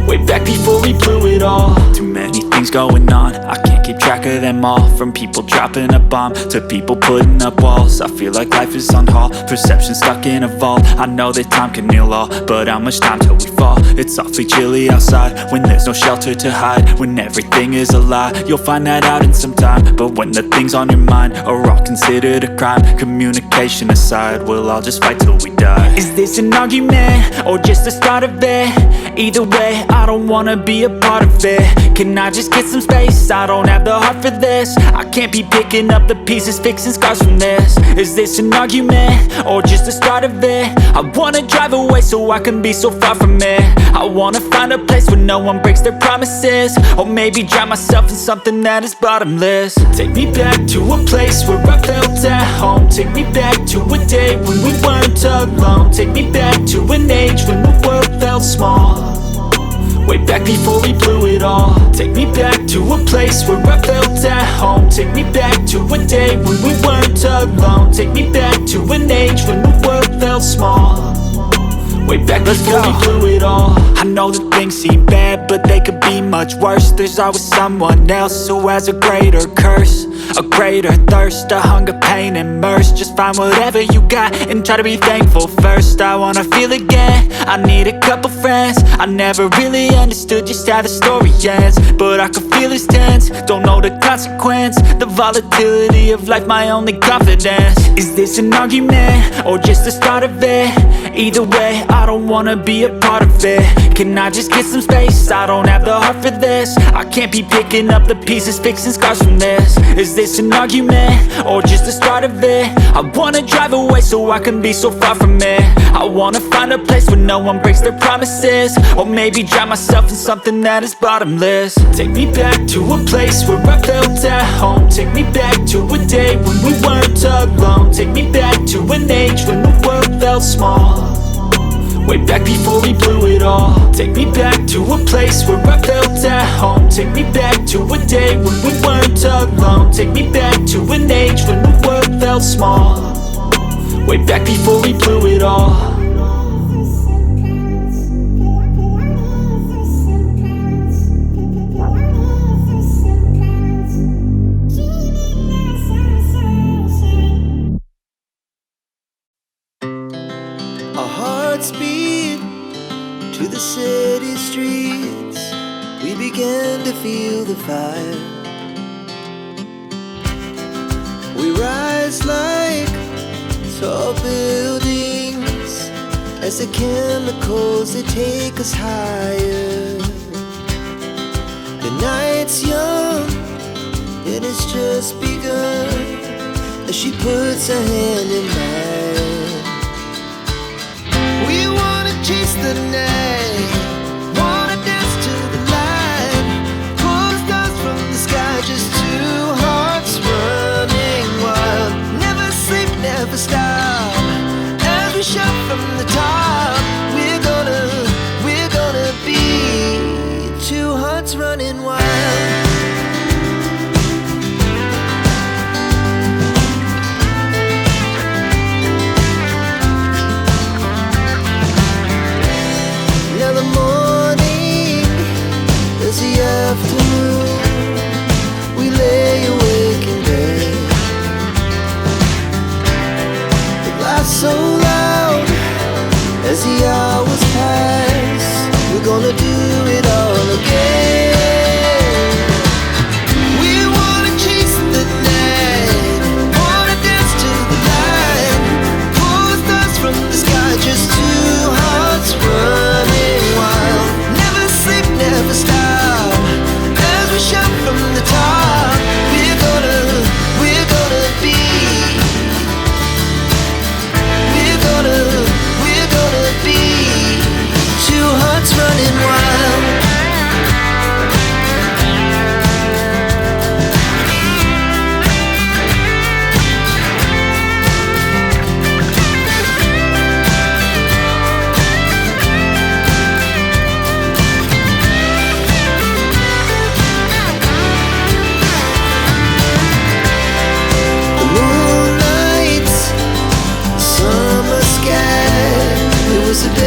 Way back before we blew it all. Too many things going on, I can't keep track of them all. From people dropping a bomb to people putting up walls. I feel like life is on hold, perception stuck in a vault. I know that time can heal all, but how much time till we fall? It's awfully chilly outside when there's no shelter to hide. When everything is a lie, you'll find that out in some time. But when the things on your mind are all considered a crime, communication aside, we'll all just fight till we die. Is this an argument or just the start of it? Either way, I don't wanna be a part of it. Can I just get some space? I don't have the heart for this. I can't be picking up the pieces, fixing scars from this. Is this an argument or just the start of it? I wanna drive away so I can be so far from it. I wanna find a place where no one breaks their promises. Or maybe drown myself in something that is bottomless. Take me back to a place where I felt at home. Take me back to a day when we weren't alone. Take me back to an age when the world felt small. Way back before we blew it all. Take me back to a place where I felt at home. Take me back to a day when we weren't alone. Take me back to an age when the world felt small. Way back before we blew it all. I know that things seem bad, but they could be much worse. There's always someone else who has a greater curse, a greater thirst, a hunger, pain, and mercy. Just find whatever you got and try to be thankful first. I wanna feel again, I need a couple friends. I never really understood just how the story ends, but I can feel it's tense, don't know the consequence. The volatility of life, my only confidence. Is this an argument or just the start of it? Either way, I don't wanna be a part of it. Can I just get some space? I don't have the heart for this. I can't be picking up the pieces, fixing scars from this. Is this an argument or just the start of it? I wanna drive away so I can be so far from it. I wanna find a place where no one breaks their promises. Or maybe drown myself in something that is bottomless. Take me back to a place where I felt at home. Take me back to a day when we weren't alone. Take me back to an age when the world felt small. Way back before we blew it all. Take me back to a place where I felt at home. Take me back to a day when we weren't alone. Take me back to an age when the world felt small. Way back before we blew it all. Our hearts beat to the city streets. We began to feel the fire. We rise like tall buildings as the chemicals, they take us higher. The night's young and it's just begun as she puts her hand in mine. We wanna chase the night, wanna dance to the light, pull the stars from the sky, just two hearts running wild. Never sleep, never stop, as we shout from the top. We're gonna be two hearts running wild. Afternoon, we lay awake in bed. The laughs so loud as the hours pass. We're gonna do it all again. We wanna chase the night, wanna dance to the light, pull the stars from the sky, just two hearts running wild. Never sleep, never stop, we shout from the top. We're gonna be. We're gonna be two hearts running wild. yesterday.